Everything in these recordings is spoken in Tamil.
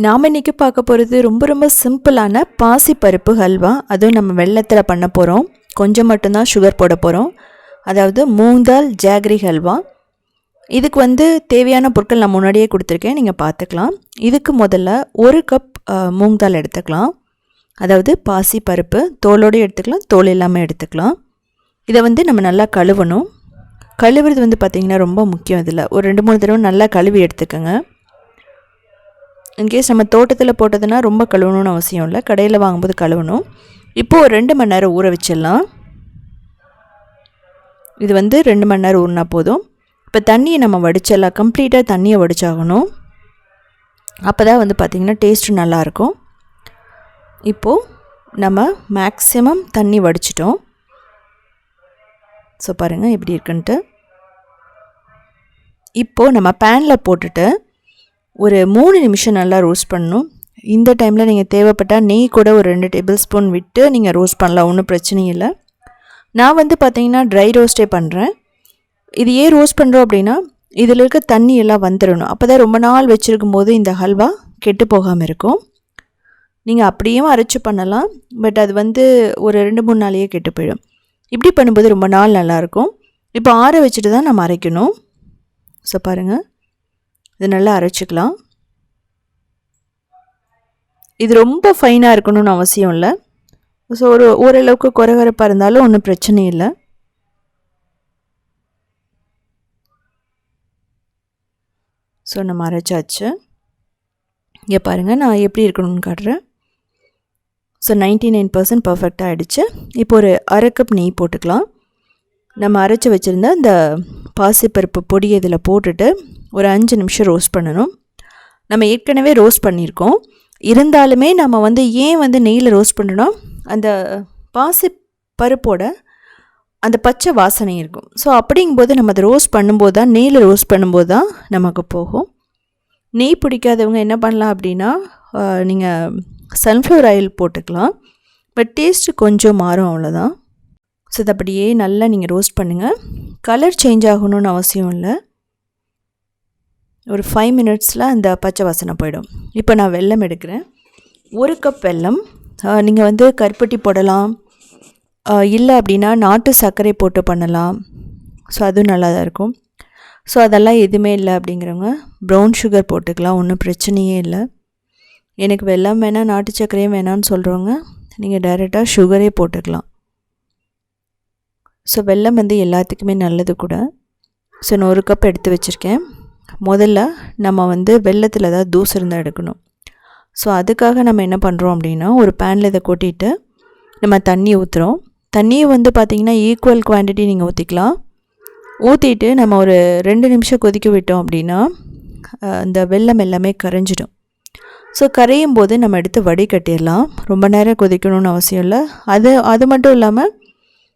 நாம் இன்றைக்கி பார்க்க போகிறது ரொம்ப சிம்பிளான பாசிப்பருப்பு ஹல்வா. அதுவும் நம்ம வெல்லத்தில் பண்ண போகிறோம். கொஞ்சம் மட்டும்தான் சுகர் போட போகிறோம். அதாவது மூங் தால் ஜாகரி ஹல்வா. இதுக்கு தேவையான பொருட்கள் நான் முன்னாடியே கொடுத்துருக்கேன், நீங்கள் பார்த்துக்கலாம். இதுக்கு முதல்ல 1 கப் மூங் தால் எடுத்துக்கலாம். அதாவது பாசிப்பருப்பு தோலோடு எடுத்துக்கலாம், தோல் இல்லாமல் எடுத்துக்கலாம். இதை நம்ம நல்லா கழுவணும். கழுவுறது பார்த்திங்கன்னா ரொம்ப முக்கியம். இதில் ஒரு 2-3 தடவை நல்லா கழுவி எடுத்துக்கோங்க. இன்கேஸ் நம்ம தோட்டத்தில் போட்டதுன்னா ரொம்ப கழுவணும்னு அவசியம் இல்லை, கடையில் வாங்கும்போது கழுவணும். இப்போது ஒரு 2 மணி நேரம் ஊற வச்சிடலாம். இது 2 மணி நேரம் ஊறினா போதும். இப்போ தண்ணியை நம்ம வடிச்சிடலாம். கம்ப்ளீட்டாக தண்ணியை வடிச்சாகணும். அப்போ தான் பார்த்திங்கன்னா டேஸ்ட்டு நல்லாயிருக்கும். இப்போது நம்ம மேக்ஸிமம் தண்ணி வடிச்சிட்டோம். ஸோ பாருங்கள் எப்படி இருக்குன்ட்டு. இப்போது நம்ம பேனில் போட்டுட்டு ஒரு 3 நிமிஷம் நல்லா ரோஸ்ட் பண்ணணும். இந்த டைமில் நீங்கள் தேவைப்பட்டால் நெய் கூட ஒரு 2 டேபிள் ஸ்பூன் விட்டு நீங்கள் ரோஸ்ட் பண்ணலாம், ஒன்றும் பிரச்சனை இல்லை. நான் பார்த்திங்கன்னா ட்ரை ரோஸ்ட்டே பண்ணுறேன். இது ஏன் ரோஸ்ட் பண்ணுறோம் அப்படின்னா, இதில் இருக்க தண்ணி எல்லாம் வந்துடணும். அப்போ தான் ரொம்ப நாள் வச்சுருக்கும் போது இந்த ஹல்வா கெட்டு போகாமல் இருக்கும். நீங்கள் அப்படியும் அரைச்சி பண்ணலாம், பட் அது ஒரு 2-3 நாளையே கெட்டு போயிடும். இப்படி பண்ணும்போது ரொம்ப நாள் நல்லாயிருக்கும். இப்போ ஆற வச்சுட்டு தான் நம்ம அரைக்கணும். ஸோ பாருங்கள், இது நல்லா அரைச்சிக்கலாம். இது ரொம்ப ஃபைனாக இருக்கணும்னு அவசியம் இல்லை. ஸோ ஓரளவுக்கு குறைவரப்பாக இருந்தாலும் ஒன்றும் பிரச்சனை இல்லை. ஸோ நம்ம அரைச்சாச்சு. இங்கே பாருங்கள், நான் எப்படி இருக்கணும்னு காட்டுறேன். ஸோ 99% பர்ஃபெக்டாக ஆகிடுச்சு. இப்போ ஒரு 1/2 கப் நெய் போட்டுக்கலாம். நம்ம அரைச்சி வச்சுருந்த இந்த பாசிப்பருப்பு பொடி இதில் போட்டுட்டு ஒரு 5 நிமிஷம் ரோஸ்ட் பண்ணணும். நம்ம ஏற்கனவே ரோஸ்ட் பண்ணியிருக்கோம். இருந்தாலுமே நம்ம ஏன் நெய்யில் ரோஸ்ட் பண்ணுறோன்னா, அந்த பாசிப்பருப்போட அந்த பச்சை வாசனை இருக்கும். ஸோ அப்படிங்கும்போது நம்ம அதை ரோஸ்ட் பண்ணும்போது தான், நெய்யில் ரோஸ்ட் பண்ணும்போது தான் நமக்கு போகும். நெய் பிடிக்காதவங்க என்ன பண்ணலாம் அப்படின்னா, நீங்கள் சன்ஃப்ளவர் ஆயில் போட்டுக்கலாம். பட் டேஸ்ட்டு கொஞ்சம் மாறும், அவ்வளோதான். ஸோ இது அப்படியே நல்லா நீங்கள் ரோஸ்ட் பண்ணுங்கள். கலர் சேஞ்ச் ஆகணும்னு அவசியம் இல்லை. ஒரு 5 மினிட்ஸில் அந்த பச்சை வாசனை போயிடும். இப்போ நான் வெல்லம் எடுக்கிறேன். 1 கப் வெல்லம். நீங்கள் கருப்பட்டி போடலாம், இல்லை அப்படின்னா நாட்டு சர்க்கரை போட்டு பண்ணலாம். ஸோ அதுவும் நல்லா தான் இருக்கும். ஸோ அதெல்லாம் எதுவுமே இல்லை அப்படிங்கிறவங்க ப்ரௌன் சுகர் போட்டுக்கலாம், ஒன்றும் பிரச்சனையே இல்லை. எனக்கு வெல்லம் வேணாம், நாட்டு சர்க்கரையும் வேணான்னு சொல்கிறவங்க நீங்கள் டைரெக்டாக சுகரே போட்டுக்கலாம். ஸோ வெல்லம் எல்லாத்துக்குமே நல்லது கூட. ஸோ நான் 1 கப் எடுத்து வச்சுருக்கேன். முதல்ல நம்ம வெல்லத்தில் ஏதாவது தூசு இருந்தால் எடுக்கணும். ஸோ அதுக்காக நம்ம என்ன பண்ணுறோம் அப்படின்னா, ஒரு பேனில் இதை கொட்டிட்டு நம்ம தண்ணி ஊற்றுறோம். தண்ணியை பார்த்திங்கன்னா ஈக்குவல் குவான்டிட்டி நீங்கள் ஊற்றிக்கலாம். ஊற்றிட்டு நம்ம ஒரு 2 நிமிஷம் கொதிக்க விட்டோம் அப்படின்னா அந்த வெல்லம் எல்லாமே கரைஞ்சிடும். ஸோ கரையும் போது நம்ம எடுத்து வடிகட்டிடலாம். ரொம்ப நேரம் கொதிக்கணும்னு அவசியம் இல்லை. அது மட்டும் இல்லாமல்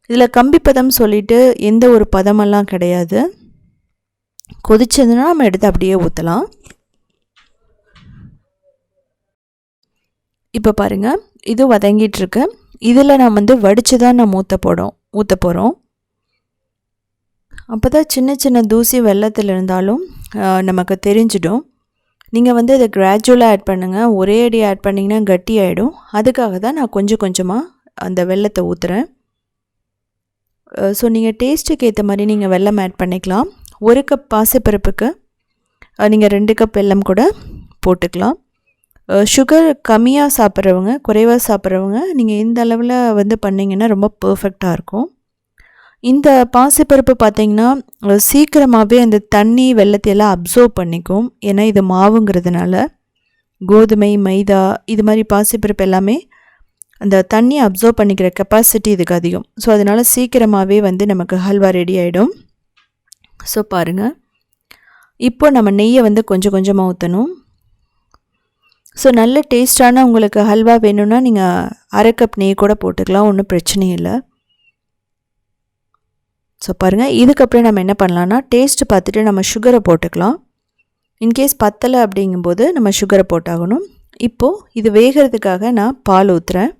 இதில் கம்பி பதம் சொல்லிவிட்டு எந்த ஒரு பதமெல்லாம் கிடையாது. கொதிச்சதுன்னா நம்ம எடுத்து அப்படியே ஊற்றலாம். இப்போ பாருங்கள், இது வதங்கிட்டுருக்கு. இதில் நான் வடித்து தான் நம்ம ஊற்ற போகிறோம். அப்போ தான் சின்ன சின்ன தூசி வெல்லத்தில் இருந்தாலும் நமக்கு தெரிஞ்சிடும். நீங்கள் இதை கிராஜுவலாக ஆட் பண்ணுங்கள். ஒரே அடி ஆட் பண்ணிங்கன்னா கட்டி ஆகிடும். அதுக்காக தான் நான் கொஞ்சம் கொஞ்சமாக அந்த வெல்லத்தை ஊற்றுறேன். ஸோ நீங்கள் டேஸ்ட்டுக்கு ஏற்ற மாதிரி நீங்கள் வெல்லம் ஆட் பண்ணிக்கலாம். 1 கப் பாசிப்பருப்புக்கு நீங்கள் 2 கப் வெல்லம் கூட போட்டுக்கலாம். சுகர் கம்மியாக சாப்பிட்றவங்க, குறைவாக சாப்பிட்றவங்க நீங்கள் இந்த அளவில் பண்ணிங்கன்னா ரொம்ப பர்ஃபெக்டாக இருக்கும். இந்த பாசிப்பருப்பு பார்த்திங்கன்னா சீக்கிரமாகவே அந்த தண்ணி வெல்லத்தையெல்லாம் அப்சர்வ் பண்ணிக்கும். ஏன்னா இது மாவுங்கிறதுனால கோதுமை, மைதா இது மாதிரி பாசிப்பருப்பு எல்லாமே அந்த தண்ணியை அப்சர்வ் பண்ணிக்கிற கெப்பாசிட்டி இதுக்கு அதிகம். ஸோ அதனால் சீக்கிரமாகவே நமக்கு ஹல்வா ரெடி ஆகிடும். ஸோ பாருங்கள், இப்போ நம்ம நெய்யை கொஞ்சம் கொஞ்சமாக ஊற்றணும். ஸோ நல்ல டேஸ்டான உங்களுக்கு ஹல்வா வேணும்னா நீங்கள் 1/2 கப் நெய் கூட போட்டுக்கலாம், ஒன்றும் பிரச்சனை இல்லை. ஸோ பாருங்கள், இதுக்கப்புறம் நம்ம என்ன பண்ணலான்னா, டேஸ்ட்டு பார்த்துட்டு நம்ம சுகரை போட்டுக்கலாம். இன்கேஸ் பத்தலை அப்படிங்கும்போது நம்ம சுகரை போட்டாகணும். இப்போது இது வேகிறதுக்காக நான் பால் ஊற்றுறேன்.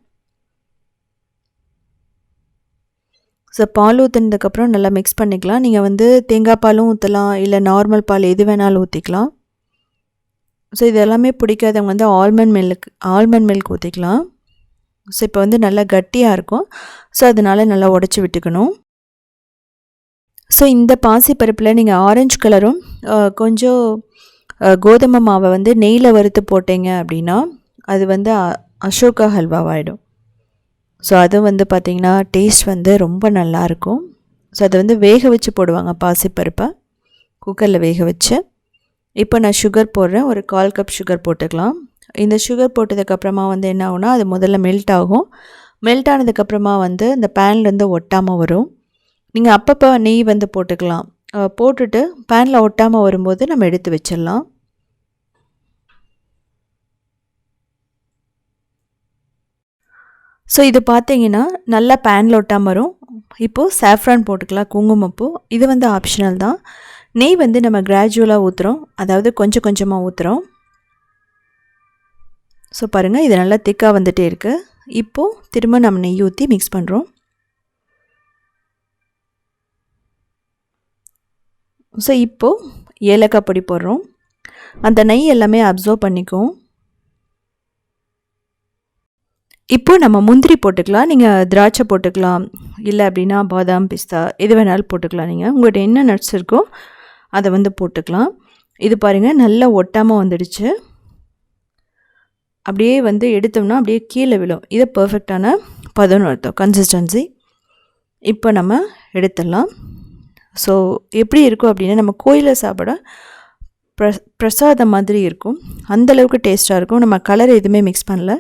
ஸோ பால் ஊற்றுனதுக்கப்புறம் நல்லா மிக்ஸ் பண்ணிக்கலாம். நீங்கள் தேங்காய் பாலும் ஊற்றலாம், இல்லை நார்மல் பால் எது வேணாலும் ஊற்றிக்கலாம். ஸோ இது எல்லாமே பிடிக்காதவங்க வந்து ஆல்மண்ட் மில்க் ஊற்றிக்கலாம். ஸோ இப்போ வந்து நல்லா கட்டியாக இருக்கும். ஸோ அதனால் நல்லா உடச்சி விட்டுக்கணும். ஸோ இந்த பாசிப்பருப்பில் நீங்கள் ஆரஞ்சு கலரும் கொஞ்சம் கோதுமை மாவை வந்து நெய்யில் வறுத்து போட்டிங்க அப்படின்னா அது வந்து அசோகா ஹல்வாவாகிடும். ஸோ அது வந்து பார்த்திங்கன்னா டேஸ்ட் வந்து ரொம்ப நல்லாயிருக்கும். ஸோ அதை வந்து வேக வச்சு போடுவாங்க பாசிப்பருப்பை, குக்கரில் வேக வச்சு. இப்போ நான் சுகர் போடுறேன். ஒரு 1/4 கப் சுகர் போட்டுக்கலாம். இந்த சுகர் போட்டதுக்கப்புறமா வந்து என்ன ஆகும்னா அது முதல்ல மெல்ட் ஆகும். மெல்ட் ஆனதுக்கப்புறமா வந்து இந்த பேன்லேருந்து ஒட்டாமல் வரும். நீங்கள் அப்பப்போ நெய் வந்து போட்டுக்கலாம். போட்டுட்டு பேனில் ஒட்டாமல் வரும்போது நம்ம எடுத்து வச்சிடலாம். ஸோ இது பார்த்தீங்கன்னா நல்லா பேனில் ஒட்டாமல் வரும். இப்போது சாஃப்ரான் போட்டுக்கலாம், குங்குமப்பூ. இது வந்து ஆப்ஷனல் தான். நெய் வந்து நம்ம கிராஜுவலாக ஊற்றுறோம், அதாவது கொஞ்சம் கொஞ்சமாக ஊற்றுறோம். ஸோ பாருங்கள், இது நல்லா திக்காக வந்துகிட்டே இருக்குது. இப்போது திரும்ப நம்ம நெய் ஊற்றி மிக்ஸ் பண்ணுறோம். ஸோ இப்போது ஏலக்காய் பொடி போடுறோம். அந்த நெய் எல்லாமே அப்சர்வ் பண்ணிக்கும். இப்போ நம்ம முந்திரி போட்டுக்கலாம். நீங்கள் திராட்சை போட்டுக்கலாம், இல்லை அப்படின்னா பாதாம், பிஸ்தா எது வேணாலும் போட்டுக்கலாம். நீங்கள் உங்கள்கிட்ட என்ன நட்ஸ் இருக்கோ அதை வந்து போட்டுக்கலாம். இது பாருங்கள் நல்லா ஒட்டாமல் வந்துடுச்சு. அப்படியே வந்து எடுத்தோம்னா அப்படியே கீழே விழும். இது பர்ஃபெக்டான பதம்னு அர்த்தம், கன்சிஸ்டன்சி. இப்போ நம்ம எடுத்துடலாம். ஸோ எப்படி இருக்கும் அப்படின்னா நம்ம கோயிலில் சாப்பிட பிரசாதம் மாதிரி இருக்கும். அந்தளவுக்கு டேஸ்ட்டாக இருக்கும். நம்ம கலர் எதுவுமே மிக்ஸ் பண்ணல.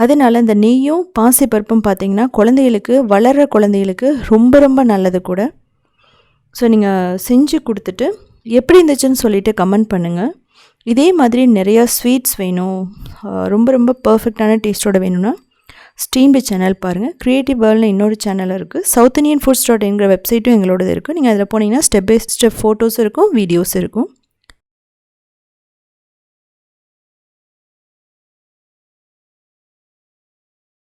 அதனால் இந்த நெய்யும் பாசிப்பருப்பும் பார்த்திங்கன்னா குழந்தைகளுக்கு, வளர்கிற குழந்தைகளுக்கு ரொம்ப ரொம்ப நல்லது கூட. ஸோ நீங்கள் செஞ்சு கொடுத்துட்டு எப்படி இருந்துச்சுன்னு சொல்லிவிட்டு கமெண்ட் பண்ணுங்கள். இதே மாதிரி நிறையா ஸ்வீட்ஸ் வேணும், ரொம்ப ரொம்ப பர்ஃபெக்டான டேஸ்ட்டோடு வேணும்னா ஸ்டீம்பி சேனல் பாருங்கள். க்ரியேட்டிவ் வேர்ல்ட்னு இன்னொரு சேனல் இருக்குது. சவுத் இந்தியன் ஃபுட்ஸ்.inங்கிற வெப்சைட்டும் எங்களோடது இருக்குது. நீங்கள் அதில் போனீங்கன்னா ஸ்டெப் பை ஸ்டெப் ஃபோட்டோஸ் இருக்கும், வீடியோஸ் இருக்கும்.